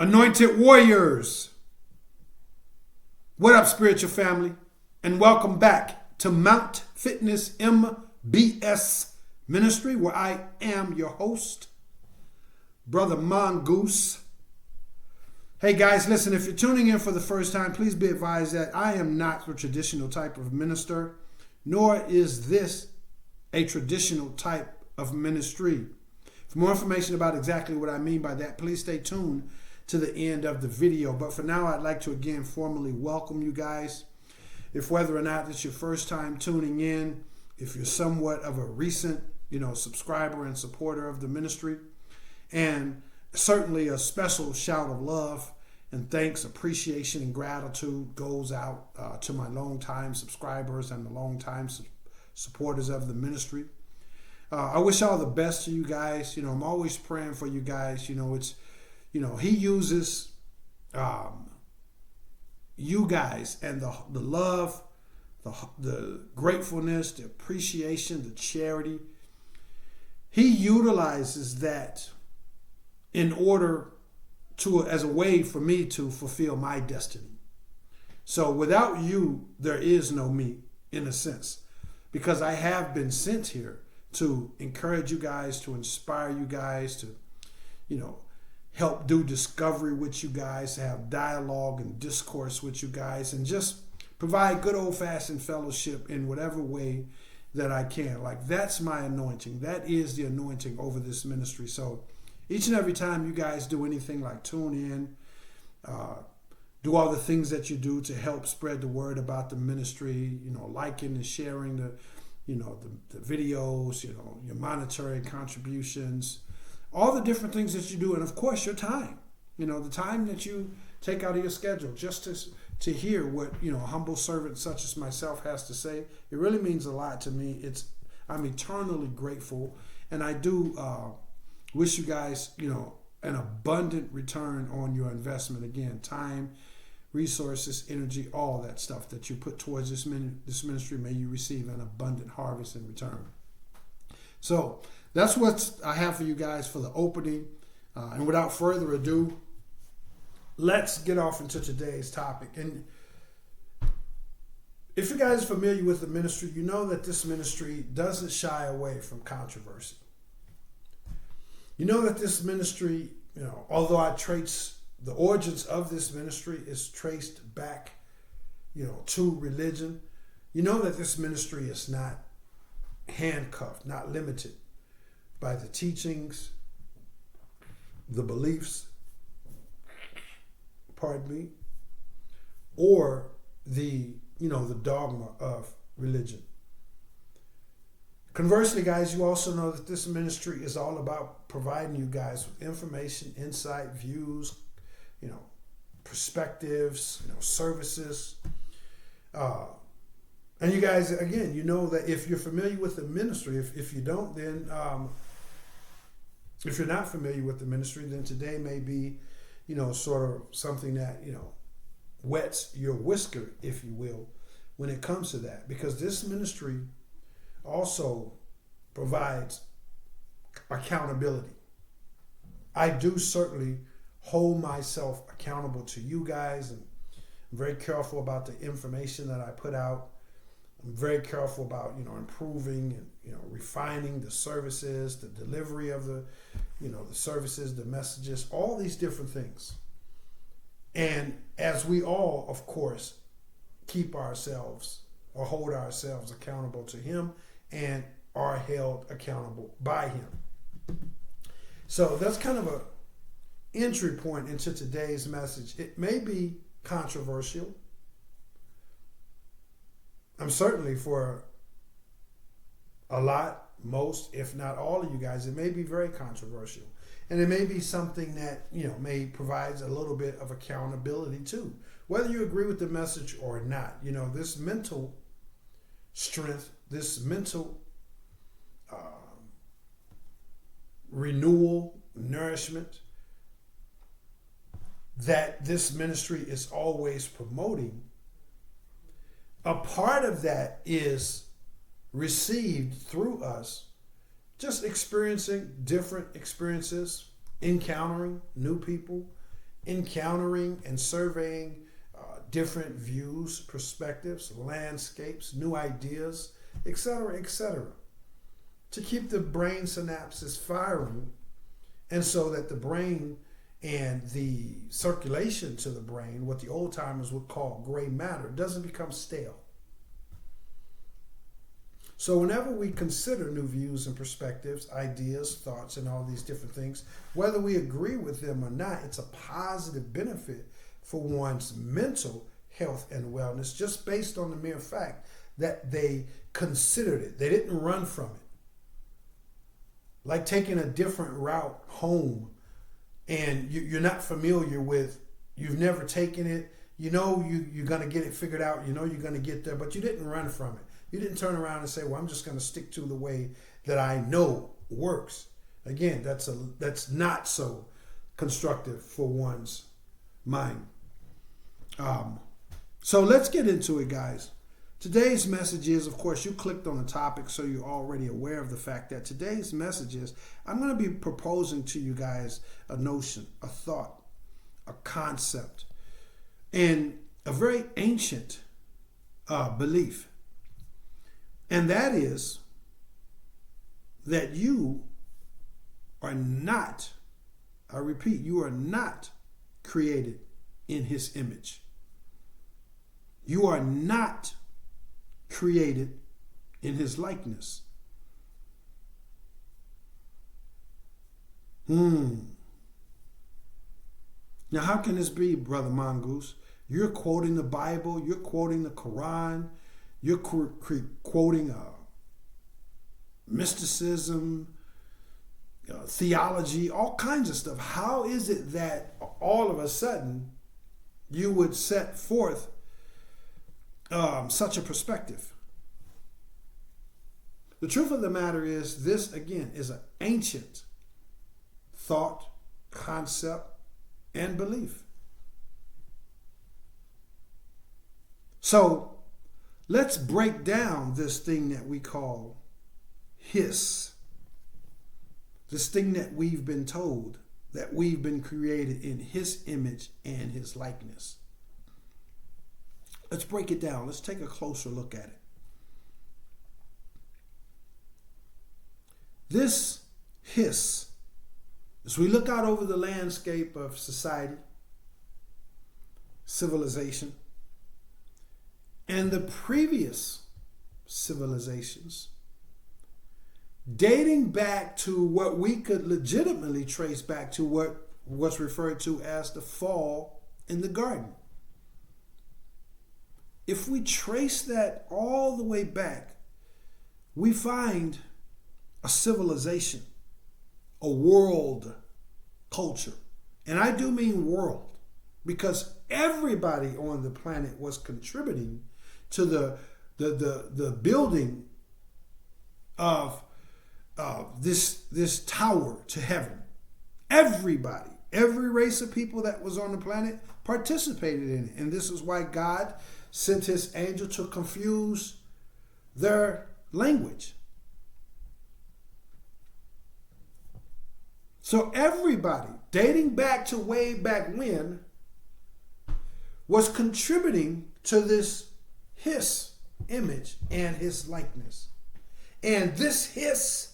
Anointed Warriors. What up, spiritual family? And welcome back to Mount Fitness MBS Ministry, where I am your host, Brother Mongoose. Hey guys, listen, if you're tuning in for the first time, please be advised that I am not the traditional type of minister, nor is this a traditional type of ministry. For more information about exactly what I mean by that, please stay tuned to the end of the video. But for now, I'd like to again formally welcome you guys. If whether or not it's your first time tuning in, if you're somewhat of a recent, subscriber and supporter of the ministry, and certainly a special shout of love and thanks, appreciation, and gratitude goes out to my longtime subscribers and the longtime supporters of the ministry. I wish all the best to you guys. I'm always praying for you guys. He uses you guys and the love, the gratefulness, the appreciation, the charity. He utilizes that in order to, as a way for me to fulfill my destiny. So without you, there is no me, in a sense, because I have been sent here to encourage you guys, to inspire you guys, to, help do discovery with you guys, to have dialogue and discourse with you guys, and just provide good old-fashioned fellowship in whatever way that I can. Like, that's my anointing. That is the anointing over this ministry. So each and every time you guys do anything like tune in, do all the things that you do to help spread the word about the ministry, liking and sharing the videos, your monetary contributions, all the different things that you do, and of course your time, the time that you take out of your schedule just to hear what a humble servant such as myself has to say. It really means a lot to me. I'm eternally grateful, and I do wish you guys an abundant return on your investment. Again, time, resources, energy, all that stuff that you put towards this ministry. May you receive an abundant harvest in return. So that's what I have for you guys for the opening. And without further ado, let's get off into today's topic. And if you guys are familiar with the ministry, you know that this ministry doesn't shy away from controversy. You know that this ministry, although I trace the origins of this ministry is traced back, to religion. You know that this ministry is not handcuffed, not limited by the teachings, the beliefs, or the dogma of religion. Conversely, guys, you also know that this ministry is all about providing you guys with information, insight, views, perspectives, services. And you guys, again, that if you're familiar with the ministry, if you don't, then if you're not familiar with the ministry, then today may be, sort of something that, wets your whisker, if you will, when it comes to that. Because this ministry also provides accountability. I do certainly hold myself accountable to you guys, and I'm very careful about the information that I put out. I'm very careful about, improving and, refining the services, the delivery of the services, the messages, all these different things. And as we all, of course, keep ourselves or hold ourselves accountable to him and are held accountable by him. So that's kind of a entry point into today's message. It may be controversial. I'm certainly for a lot, most, if not all of you guys, it may be very controversial. And it may be something that, may provides a little bit of accountability too. Whether you agree with the message or not, this mental strength, this mental renewal, nourishment that this ministry is always promoting, a part of that is received through us just experiencing different experiences, encountering new people, encountering and surveying different views, perspectives, landscapes, new ideas, etc., to keep the brain synapses firing, and so that the brain and the circulation to the brain, what the old timers would call gray matter, doesn't become stale. So whenever we consider new views and perspectives, ideas, thoughts, and all these different things, whether we agree with them or not, it's a positive benefit for one's mental health and wellness, just based on the mere fact that they considered it. They didn't run from it. Like taking a different route home, and you're not familiar with, you've never taken it, you know you're going to get it figured out, you know you're going to get there, but you didn't run from it. You didn't turn around and say, well, I'm just going to stick to the way that I know works. Again, that's not so constructive for one's mind. So let's get into it, guys. Today's message is, of course, you clicked on the topic, so you're already aware of the fact that today's message is, I'm going to be proposing to you guys a notion, a thought, a concept, and a very ancient belief. And that is that you are not, I repeat, you are not created in his image. You are not created in his likeness. Now, how can this be, Brother Mongoose? You're quoting the Bible, you're quoting the Quran, you're quoting mysticism, theology, all kinds of stuff. How is it that all of a sudden you would set forth such a perspective? The truth of the matter is, this again is an ancient thought, concept, and belief. So let's break down this thing that we call his. This thing that we've been told that we've been created in his image and his likeness. Let's break it down. Let's take a closer look at it. This his, as we look out over the landscape of society, civilization, and the previous civilizations, dating back to what we could legitimately trace back to what was referred to as the fall in the garden. If we trace that all the way back, we find a civilization, a world culture. And I do mean world, because everybody on the planet was contributing to the building of this tower to heaven. Everybody, every race of people that was on the planet participated in it. And this is why God sent his angel to confuse their language. So everybody, dating back to way back when, was contributing to this his image and his likeness. And this his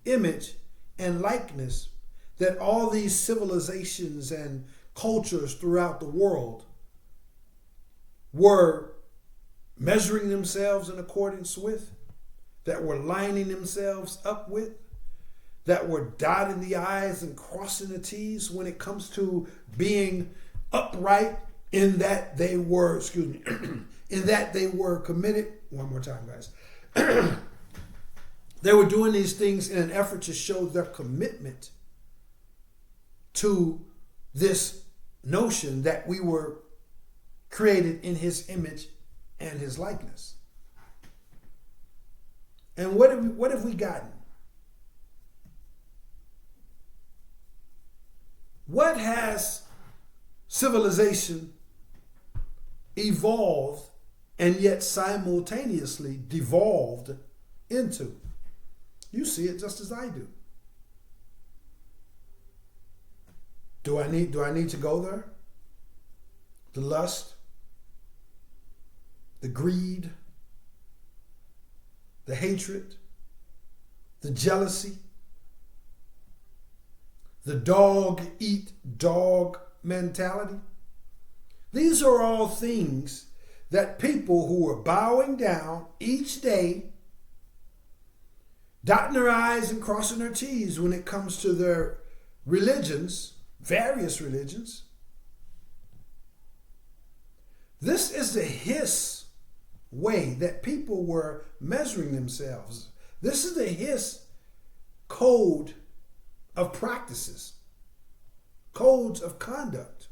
image and likeness that all these civilizations and cultures throughout the world were measuring themselves in accordance with, that were lining themselves up with, that were dotting the I's and crossing the T's when it comes to being upright, in that they were, in that they were committed. One more time, guys. They were doing these things in an effort to show their commitment to this notion that we were created in his image and his likeness. And what have we gotten? What has civilization evolved and yet simultaneously devolved into? You see it just as I do. Do I need to go there? The lust, the greed, the hatred, the jealousy, the dog eat dog mentality. These are all things that people who are bowing down each day, dotting their I's and crossing their T's when it comes to their religions, various religions. This is the hiss way that people were measuring themselves. This is the hiss code of practices, codes of conduct.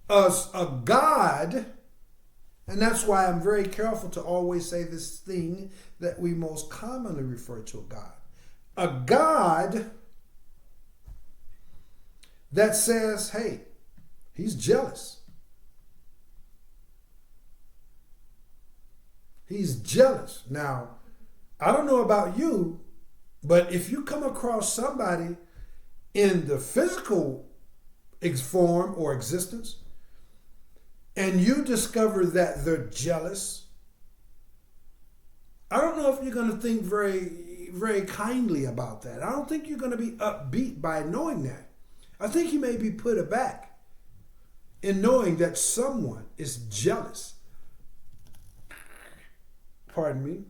A God, and that's why I'm very careful to always say this thing that we most commonly refer to a God. A God that says, hey, he's jealous. He's jealous. Now, I don't know about you, but if you come across somebody in the physical form or existence, and you discover that they're jealous, I don't know if you're going to think very, very kindly about that. I don't think you're going to be upbeat by knowing that. I think you may be put aback in knowing that someone is jealous. Pardon me.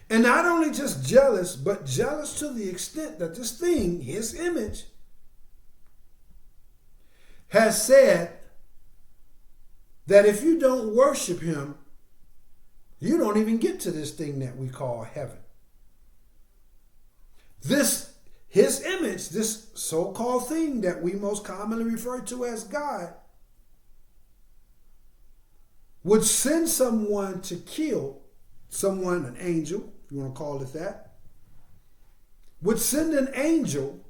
And not only just jealous, but jealous to the extent that this thing, his image, has said that if you don't worship him, you don't even get to this thing that we call heaven. His image, this so-called thing that we most commonly refer to as God, would send someone to kill someone, an angel, if you want to call it that, would send an angel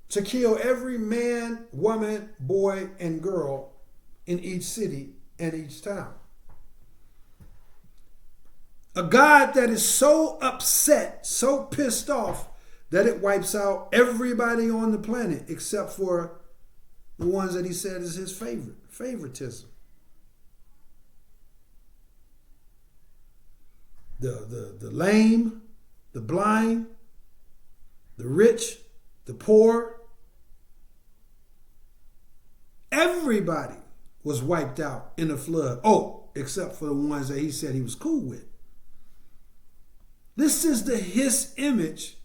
to kill every man, woman, boy, and girl in each city and each town. A God that is so upset, so pissed off, that it wipes out everybody on the planet except for the ones that he said is his favoritism. The lame, the blind, the rich, the poor. Everybody was wiped out in a flood. Oh, except for the ones that he said he was cool with. This is his image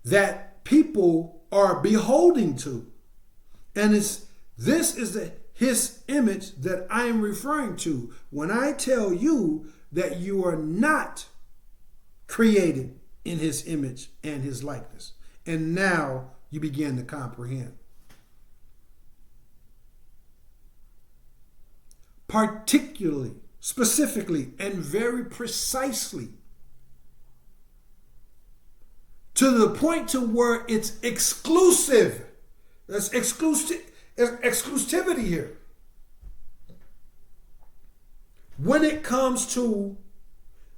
that people are beholding to. And this is his image that I am referring to when I tell you that you are not created in his image and his likeness. And now you begin to comprehend. Particularly, specifically, and very precisely, to the point to where it's exclusive. There's exclusivity here. When it comes to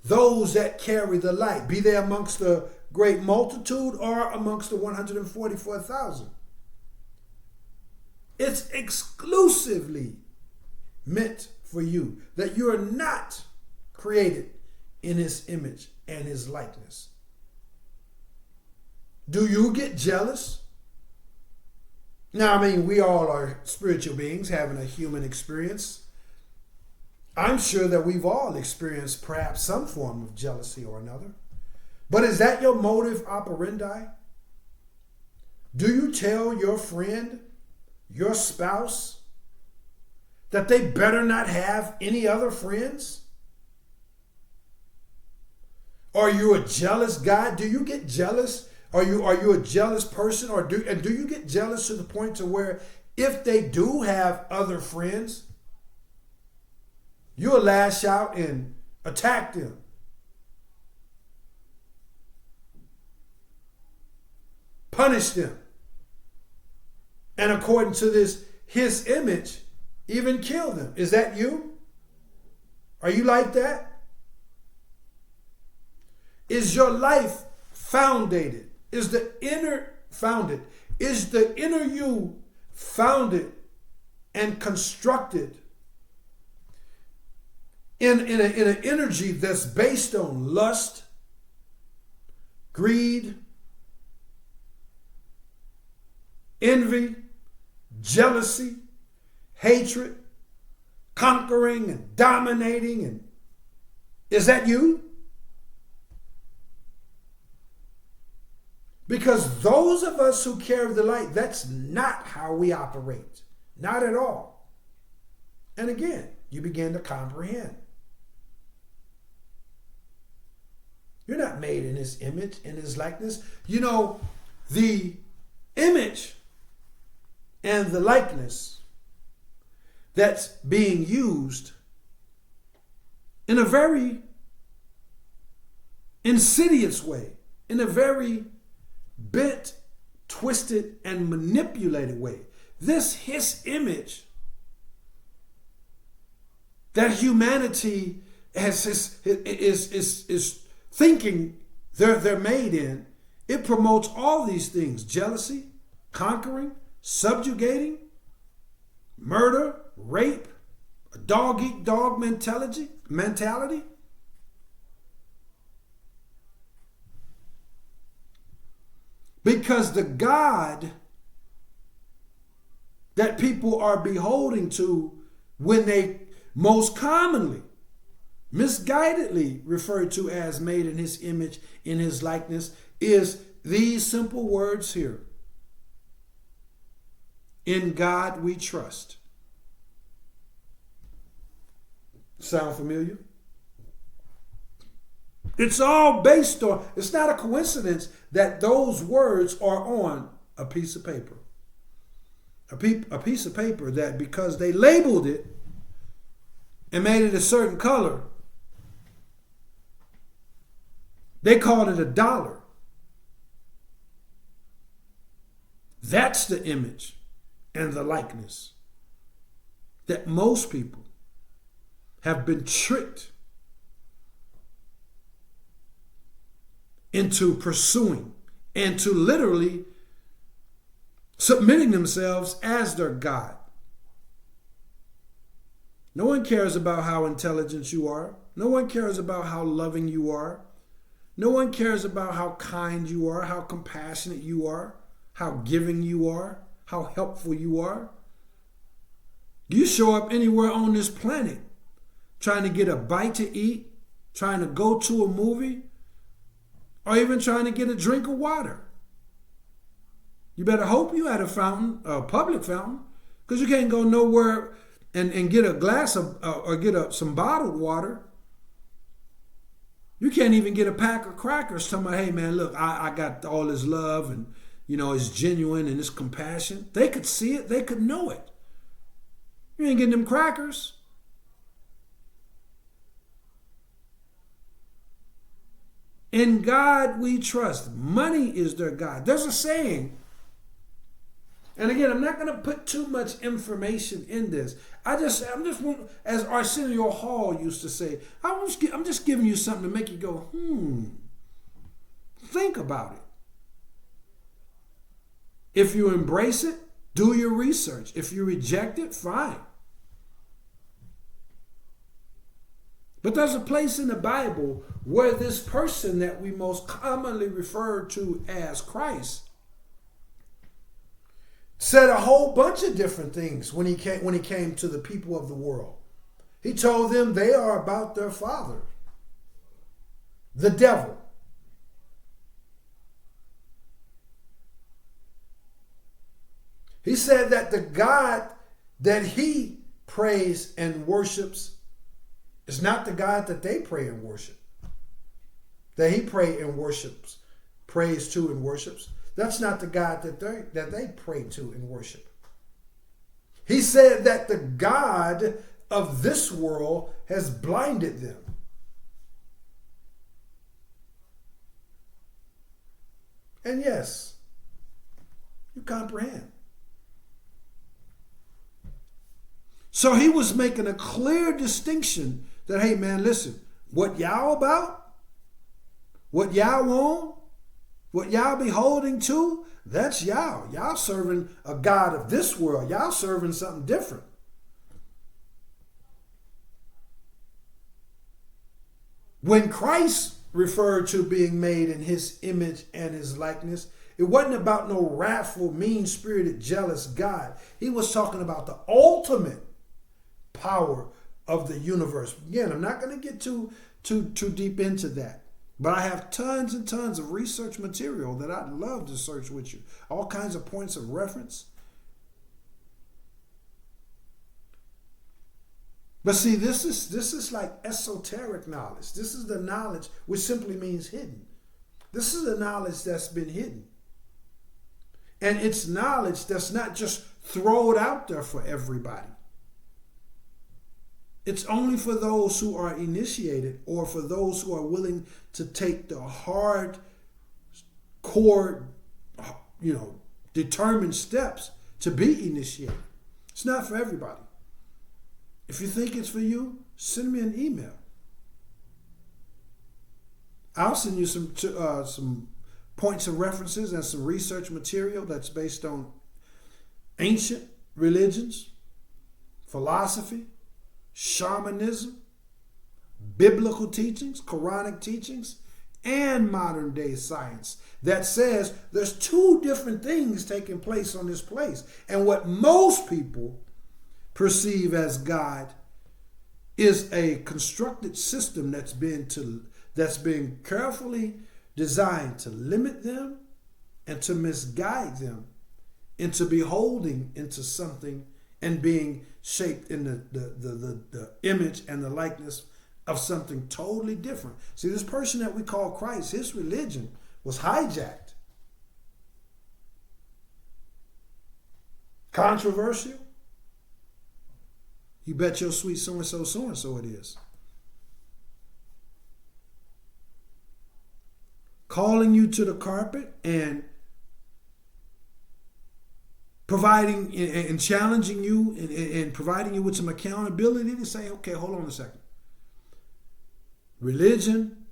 those that carry the light, be they amongst the great multitude or amongst the 144,000. It's exclusively meant for you, that you are not created in his image and his likeness. Do you get jealous? Now, I mean, we all are spiritual beings having a human experience. I'm sure that we've all experienced perhaps some form of jealousy or another. But is that your motive operandi? Do you tell your friend, your spouse, that they better not have any other friends? Are you a jealous guy? Do you get jealous? Are you a jealous person? Or do you get jealous to the point to where if they do have other friends, you'll lash out and attack them? Punish them. And according to his image, even kill them. Is that you? Are you like that? Is your life founded? Is the inner founded? Is the inner you founded and constructed in an energy that's based on lust, greed, envy, jealousy, hatred, conquering and dominating? And is that you? Because those of us who carry the light, that's not how we operate. Not at all. And again, you begin to comprehend. You're not made in his image, in his likeness. You know, the image and the likeness that's being used in a very insidious way, in a very bent, twisted, and manipulated way. This his image that humanity is thinking they're made in, it promotes all these things: jealousy, conquering, subjugating, murder, rape, a dog eat dog mentality. Because the God that people are beholding to, when they most commonly, misguidedly referred to as made in his image, in his likeness, is these simple words here: in God we trust. Sound familiar? It's all based on, it's not a coincidence that those words are on a piece of paper. A piece of paper that, because they labeled it and made it a certain color, they called it $1. That's the image and the likeness that most people have been tricked into pursuing and to literally submitting themselves as their God. No one cares about how intelligent you are. No one cares about how loving you are. No one cares about how kind you are, how compassionate you are, how giving you are, how helpful you are. You show up anywhere on this planet trying to get a bite to eat, trying to go to a movie, or even trying to get a drink of water. You better hope you had a fountain, a public fountain, because you can't go nowhere and get a glass of or get some bottled water. You can't even get a pack of crackers talking about, hey man, look, I got all this love and it's genuine and it's compassion. They could see it, they could know it. You ain't getting them crackers. In God we trust. Money is their God. There's a saying, and again, I'm not going to put too much information in this. I'm just as Arsenio Hall used to say, I'm just giving you something to make you go, think about it. If you embrace it, do your research. If you reject it, fine. But there's a place in the Bible where this person that we most commonly refer to as Christ said a whole bunch of different things when he came to the people of the world. He told them they are about their father, the devil. He said that the God that he prays and worships is not the God that they pray and worship. That he prays to and worships. That's not the God that they pray to and worship. He said that the God of this world has blinded them. And yes, you comprehend. So he was making a clear distinction that, hey man, listen, what y'all about, what y'all want, what y'all be holding to, That's y'all. Y'all serving a God of this world. Y'all serving something different. When Christ referred to being made in his image and his likeness, it wasn't about no wrathful, mean-spirited, jealous God. He was talking about the ultimate power of the universe. Again, I'm not going to get too deep into that. But I have tons and tons of research material that I'd love to search with you. All kinds of points of reference. But see, this is like esoteric knowledge. This is the knowledge which simply means hidden. This is the knowledge that's been hidden. And it's knowledge that's not just thrown out there for everybody. It's only for those who are initiated or for those who are willing to take the hard core, determined steps to be initiated. It's not for everybody. If you think it's for you, send me an email. I'll send you some points of references and some research material that's based on ancient religions, philosophy, shamanism, biblical teachings, Quranic teachings, and modern day science that says there's two different things taking place on this place. And what most people perceive as God is a constructed system that's been carefully designed to limit them and to misguide them into beholding into something and being shaped in the image and the likeness of something totally different. See, this person that we call Christ, his religion was hijacked. Controversial? You bet your sweet so-and-so it is. Calling you to the carpet and providing and challenging you and providing you with some accountability to say, okay, hold on a second. Religion,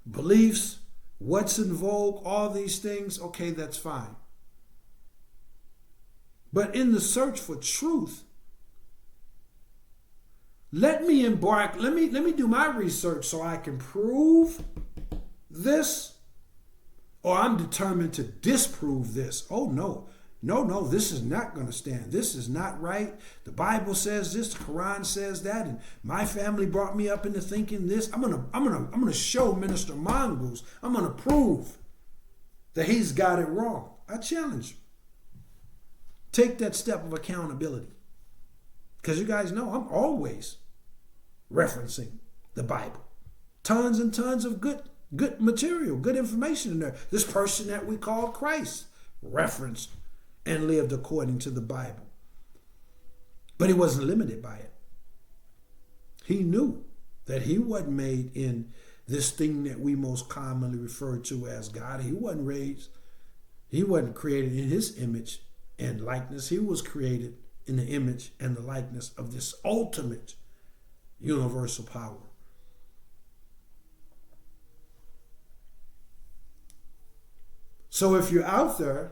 beliefs, what's in vogue, all these things, okay, that's fine. But in the search for truth, let me do my research so I can prove this, or I'm determined to disprove this. Oh, no, this is not going to stand. This is not right. The Bible says this, the Quran says that, and my family brought me up into thinking this. I'm gonna show Minister Mongoose. I'm gonna prove that he's got it wrong. I challenge you. Take that step of accountability. Because you guys know I'm always referencing the Bible. Tons and tons of good material, good information in there. This person that we call Christ referenced and lived according to the Bible. But he wasn't limited by it. He knew that he wasn't made in this thing that we most commonly refer to as God. He wasn't created in his image and likeness. He was created in the image and the likeness of this ultimate universal power. So if you're out there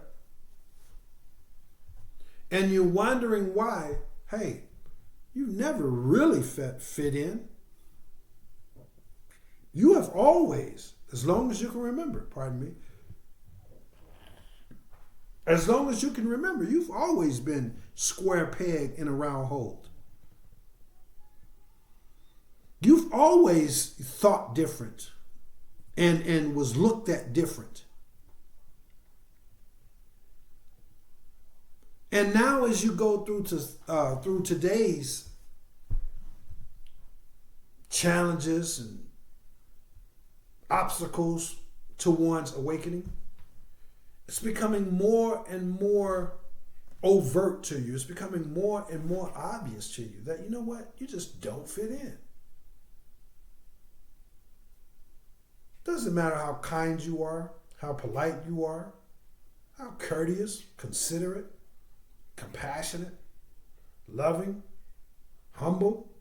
and you're wondering why, hey, you never really fit in. You have always, as long as you can remember, as long as you can remember, you've always been square peg in a round hole. You've always thought different and was looked at different. And now as you go through today's challenges and obstacles to one's awakening, it's becoming more and more overt to you. It's becoming more and more obvious to you that, you know what, you just don't fit in. Doesn't matter how kind you are, how polite you are, how courteous, considerate, compassionate, loving, humble.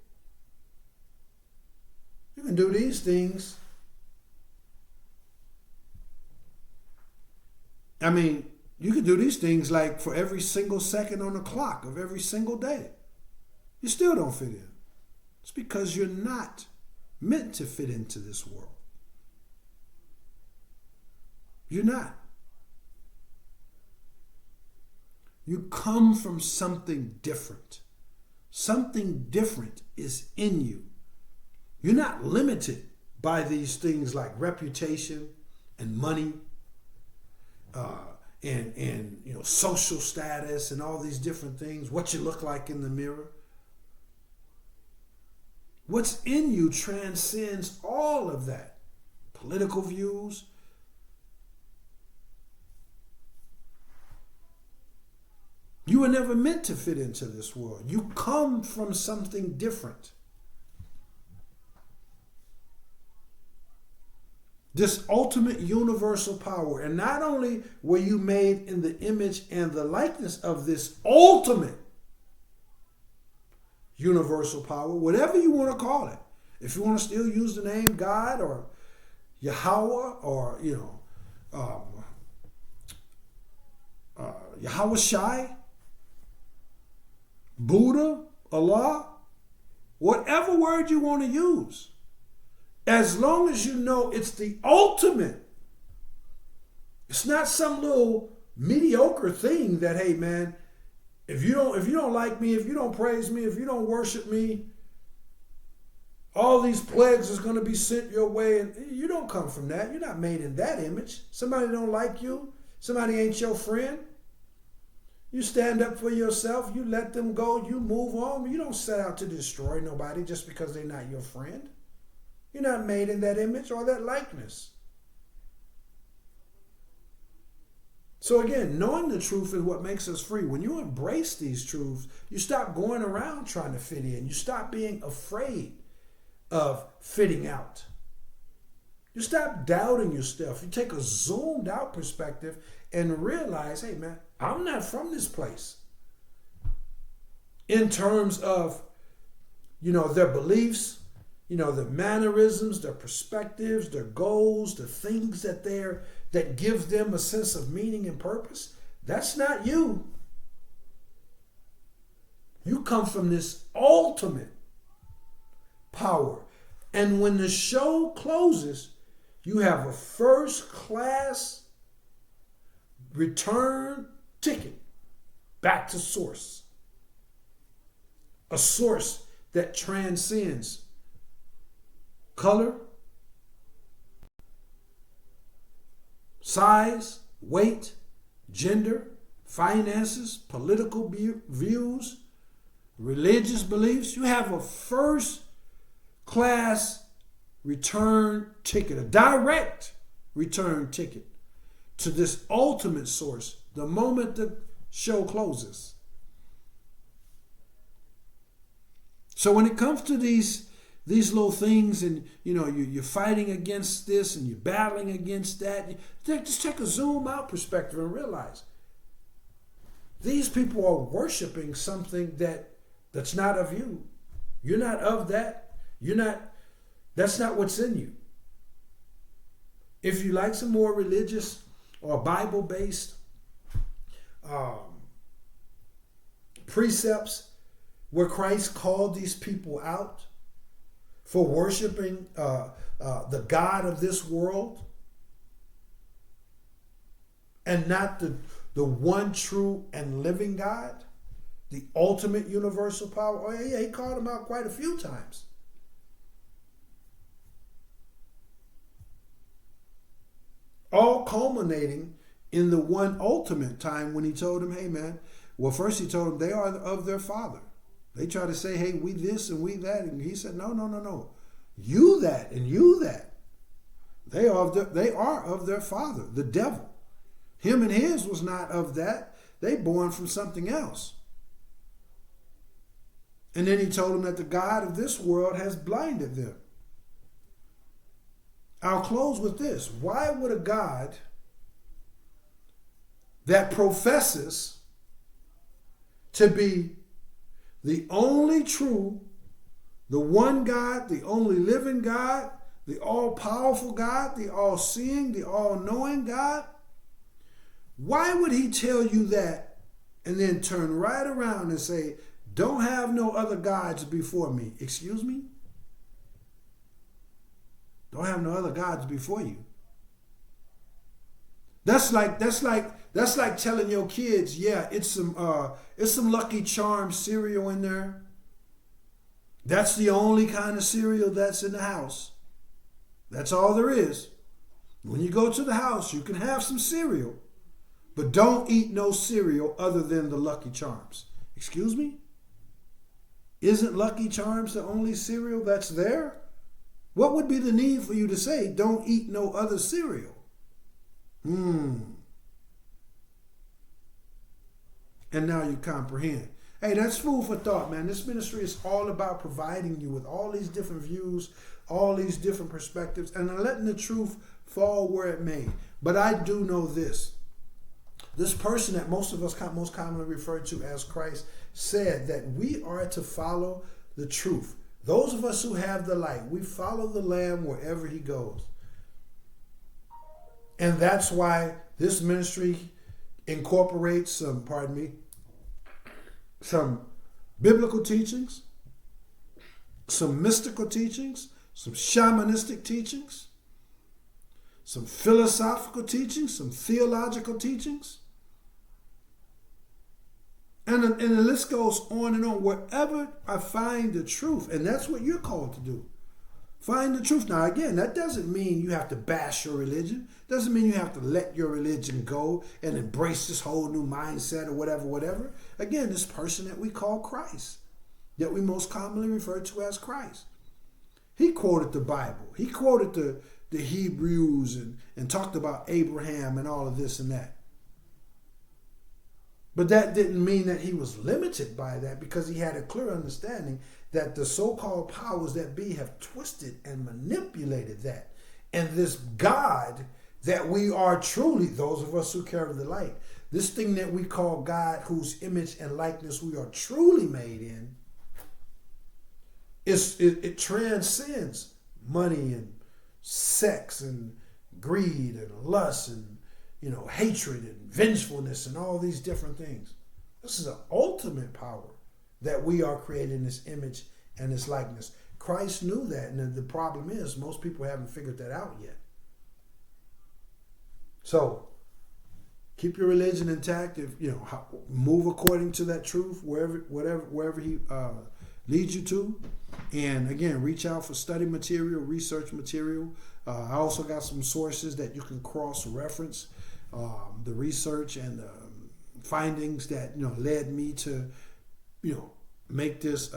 You can do these things. I mean, You can do these things like for every single second on the clock of every single day. You still don't fit in. It's because you're not meant to fit into this world. You're not. You come from something different. Something different is in you. You're not limited by these things like reputation and money, and social status and all these different things, what you look like in the mirror. What's in you transcends all of that. Political views. You were never meant to fit into this world. You come from something different. This ultimate universal power. And not only were you made in the image and the likeness of this ultimate universal power, whatever you want to call it. If you want to still use the name God or Yahweh or, Yahweh Shai, Buddha, Allah, whatever word you want to use. As long as you know it's the ultimate. It's not some little mediocre thing that, hey man, if you don't like me, if you don't praise me, if you don't worship me, all these plagues is going to be sent your way. And you don't come from that. You're not made in that image. Somebody don't like you. Somebody ain't your friend. You stand up for yourself. You let them go. You move on. You don't set out to destroy nobody just because they're not your friend. You're not made in that image or that likeness. So again, knowing the truth is what makes us free. When you embrace these truths, you stop going around trying to fit in. You stop being afraid of fitting out. You stop doubting yourself. You take a zoomed out perspective and realize, hey man, I'm not from this place. In terms of, their beliefs, their mannerisms, their perspectives, their goals, the things that gives them a sense of meaning and purpose. That's not you. You come from this ultimate power. And when the show closes, you have a first class return ticket back to source. A source that transcends color, size, weight, gender, finances, political views, religious beliefs. You have a first class return ticket, a direct return ticket to this ultimate source the moment the show closes. So when it comes to these little things, and you're fighting against this and you're battling against that, just take a zoom out perspective and realize these people are worshiping something that's not of you. You're not of that. That's not what's in you. If you like some more religious or Bible-based precepts where Christ called these people out for worshiping the God of this world and not the one true and living God, the ultimate universal power. Oh yeah, he called them out quite a few times. All culminating in the one ultimate time when he told them, hey man, well first he told them they are of their father. They try to say, hey, we this and we that. And he said, no. You that and you that. They are of their father, the devil. Him and his was not of that. They born from something else. And then he told them that the God of this world has blinded them. I'll close with this. Why would a God that professes to be the only true, the one God, the only living God, the all-powerful God, the all-seeing, the all-knowing God, Why would he tell you that and then turn right around and say, don't have no other gods before me? Excuse me? Don't have no other gods before you. That's like telling your kids, yeah, it's some Lucky Charms cereal in there. That's the only kind of cereal that's in the house. That's all there is. When you go to the house, you can have some cereal, but don't eat no cereal other than the Lucky Charms. Excuse me? Isn't Lucky Charms the only cereal that's there? What would be the need for you to say, don't eat no other cereal? And now you comprehend. Hey, that's food for thought, man. This ministry is all about providing you with all these different views, all these different perspectives, and letting the truth fall where it may. But I do know this. This person that most of us most commonly refer to as Christ said that we are to follow the truth. Those of us who have the light, we follow the Lamb wherever he goes. And that's why this ministry incorporates some biblical teachings, some mystical teachings, some shamanistic teachings, some philosophical teachings, some theological teachings. And the list goes on and on. Wherever I find the truth, and that's what you're called to do. Find the truth. Now, again, that doesn't mean you have to bash your religion. Doesn't mean you have to let your religion go and embrace this whole new mindset or whatever. Again, this person that we call Christ, that we most commonly refer to as Christ. He quoted the Bible. He quoted the Hebrews and talked about Abraham and all of this and that. But that didn't mean that he was limited by that, because he had a clear understanding that the so-called powers that be have twisted and manipulated that. And this God that we are truly, those of us who carry the light, this thing that we call God, whose image and likeness we are truly made in, it transcends money and sex and greed and lust and hatred and vengefulness and all these different things. This is an ultimate power that we are created in this image and this likeness. Christ knew that, and the problem is most people haven't figured that out yet. So keep your religion intact. If move according to that truth wherever he leads you to. And again, reach out for study material, research material. I also got some sources that you can cross-reference the research and the findings that led me to make this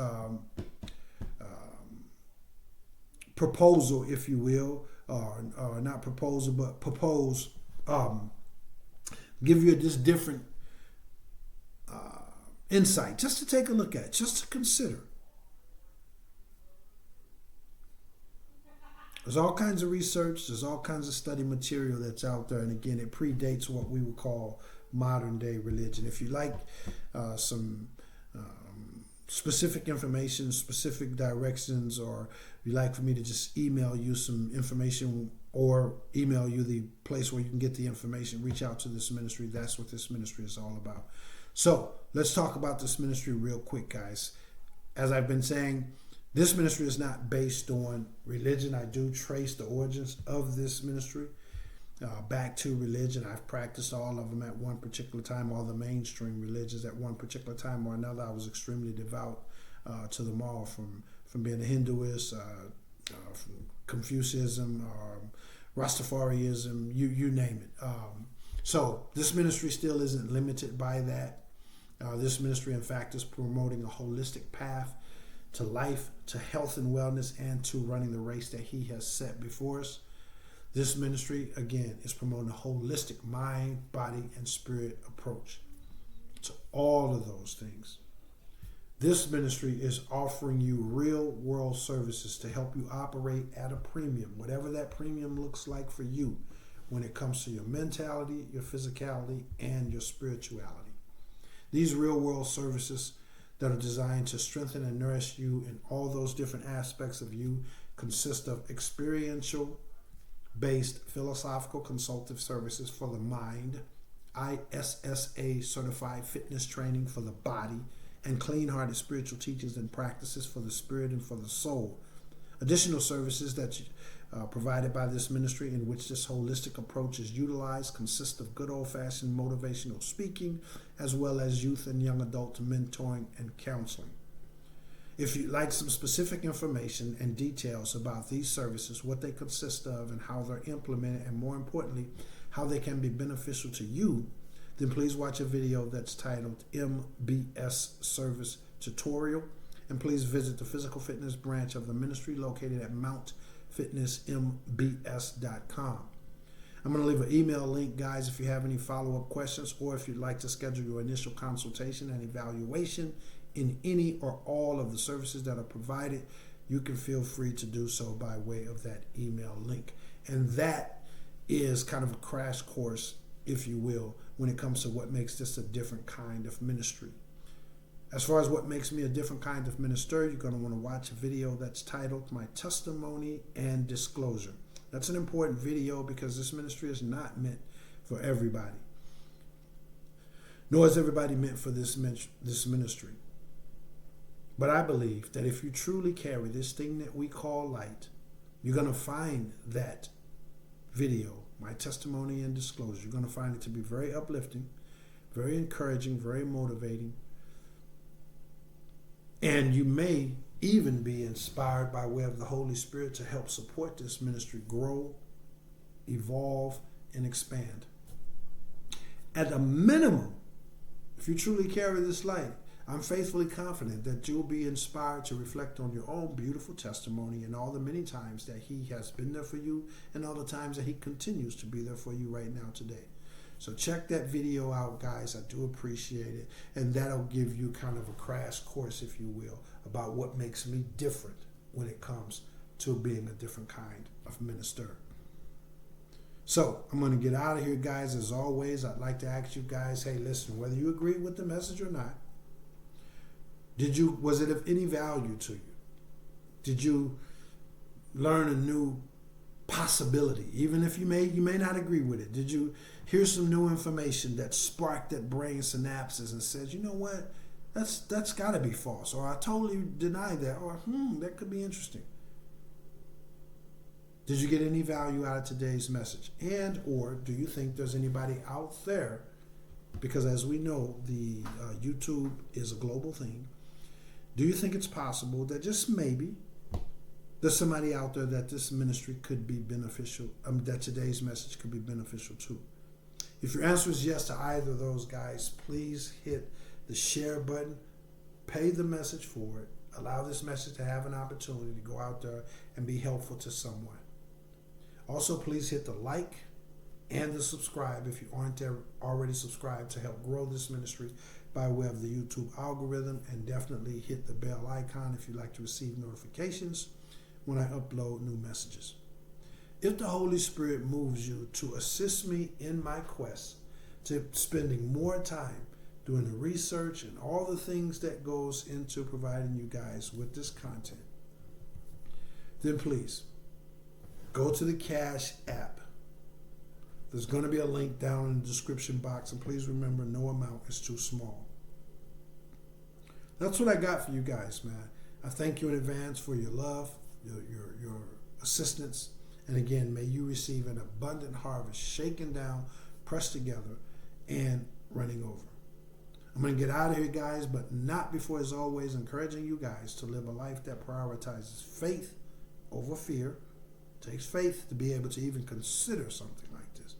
proposal, if you will, or not proposal, but propose, give you this different insight, just to take a look at, just to consider. There's all kinds of research, there's all kinds of study material that's out there, and again, it predates what we would call modern day religion. If you like some specific information, specific directions, or you'd like for me to just email you some information or email you the place where you can get the information, reach out to this ministry. That's what this ministry is all about. So let's talk about this ministry real quick, guys. As I've been saying, this ministry is not based on religion. I do trace the origins of this ministry back to religion. I've practiced all of them at one particular time, all the mainstream religions at one particular time or another. I was extremely devout to them all, from being a Hinduist, from Confucianism, Rastafarianism, you name it. So this ministry still isn't limited by that. This ministry, in fact, is promoting a holistic path to life, to health and wellness, and to running the race that he has set before us. This ministry, again, is promoting a holistic mind, body, and spirit approach to all of those things. This ministry is offering you real world services to help you operate at a premium, whatever that premium looks like for you when it comes to your mentality, your physicality, and your spirituality. These real world services that are designed to strengthen and nourish you in all those different aspects of you consist of experiential based philosophical consultative services for the mind ISSA certified fitness training for the body, and clean-hearted spiritual teachings and practices for the spirit and for the soul. Additional services that provided by this ministry in which this holistic approach is utilized consist of good old-fashioned motivational speaking, as well as youth and young adult mentoring and counseling. If you'd like some specific information and details about these services, what they consist of and how they're implemented, and more importantly, how they can be beneficial to you, then please watch a video that's titled MBS Service Tutorial. And please visit the physical fitness branch of the ministry located at mountfitnessmbs.com. I'm going to leave an email link, guys, if you have any follow-up questions or if you'd like to schedule your initial consultation and evaluation in any or all of the services that are provided. You can feel free to do so by way of that email link. And that is kind of a crash course, if you will, when it comes to what makes this a different kind of ministry. As far as what makes me a different kind of minister, you're going to want to watch a video that's titled My Testimony and Disclosure. That's an important video because this ministry is not meant for everybody. Nor is everybody meant for this ministry. But I believe that if you truly carry this thing that we call light, you're going to find that video, My Testimony and Disclosure. You're going to find it to be very uplifting, very encouraging, very motivating. And you may even be inspired by way of the Holy Spirit to help support this ministry grow, evolve, and expand. At a minimum, if you truly carry this light, I'm faithfully confident that you'll be inspired to reflect on your own beautiful testimony and all the many times that He has been there for you and all the times that He continues to be there for you right now today. So check that video out, guys. I do appreciate it. And that'll give you kind of a crash course, if you will, about what makes me different when it comes to being a different kind of minister. So I'm going to get out of here, guys. As always, I'd like to ask you guys, hey, listen, whether you agree with the message or not, was it of any value to you? Did you learn a new possibility, even if you may not agree with it? Did you hear some new information that sparked that brain synapses and said, you know what, that's got to be false, or I totally deny that, or that could be interesting? Did you get any value out of today's message? And or do you think there's anybody out there, because as we know, the YouTube is a global thing, do you think it's possible that just maybe there's somebody out there that this ministry could be beneficial, that today's message could be beneficial to? If your answer is yes to either of those, guys, please hit the share button, pay the message forward, allow this message to have an opportunity to go out there and be helpful to someone. Also, please hit the like and the subscribe if you aren't already subscribed to help grow this ministry by way of the YouTube algorithm, and definitely hit the bell icon if you'd like to receive notifications when I upload new messages. If the Holy Spirit moves you to assist me in my quest to spending more time doing the research and all the things that goes into providing you guys with this content, then please go to the Cash app. There's going to be a link down in the description box, and please remember, no amount is too small. That's what I got for you guys, man. I thank you in advance for your love, your assistance, and again, may you receive an abundant harvest, shaken down, pressed together, and running over. I'm going to get out of here, guys, but not before, as always, encouraging you guys to live a life that prioritizes faith over fear. It takes faith to be able to even consider something like this.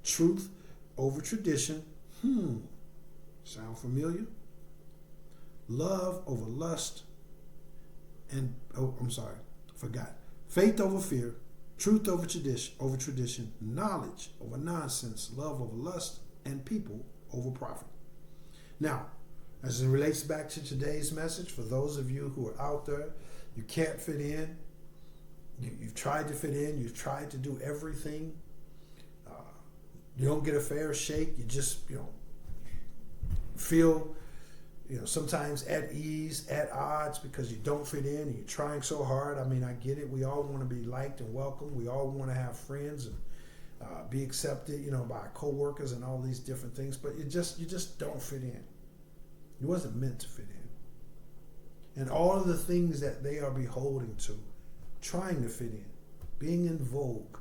Truth over tradition. Sound familiar? Love over lust. And, forgot. Faith over fear. Truth over tradition. Knowledge over nonsense. Love over lust. And people over profit. Now, as it relates back to today's message, for those of you who are out there, you can't fit in. You've tried to fit in. You've tried to do everything. You don't get a fair shake. You just, feel, sometimes at ease, at odds because you don't fit in and you're trying so hard. I mean, I get it. We all want to be liked and welcomed. We all want to have friends and be accepted, by co-workers and all these different things, but you just don't fit in. You wasn't meant to fit in. And all of the things that they are beholding to, trying to fit in, being in vogue,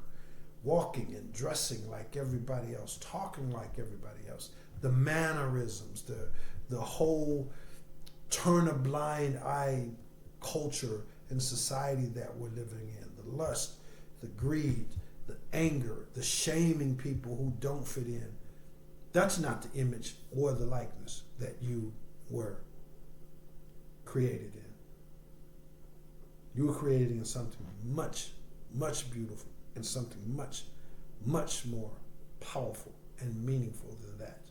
walking and dressing like everybody else, talking like everybody else, the mannerisms, the whole turn a blind eye culture and society that we're living in, the lust, the greed, the anger, the shaming people who don't fit in. That's not the image or the likeness that you were created in. You were created in something much, much beautiful and something much, much more powerful and meaningful than that.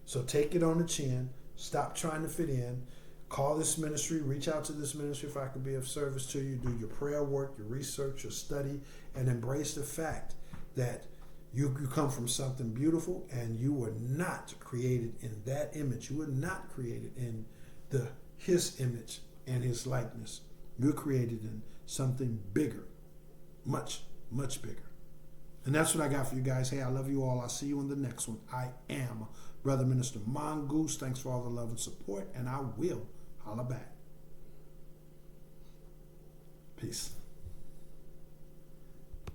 So take it on the chin. Stop trying to fit in. Call this ministry. Reach out to this ministry if I could be of service to you. Do your prayer work, your research, your study, and embrace the fact that you come from something beautiful and you were not created in that image. You were not created in his image and his likeness. You're created in something bigger, much, much bigger. And that's what I got for you guys. Hey, I love you all. I'll see you in the next one. I am Brother Minister Mongoose. Thanks for all the love and support, and I will holla back. Peace.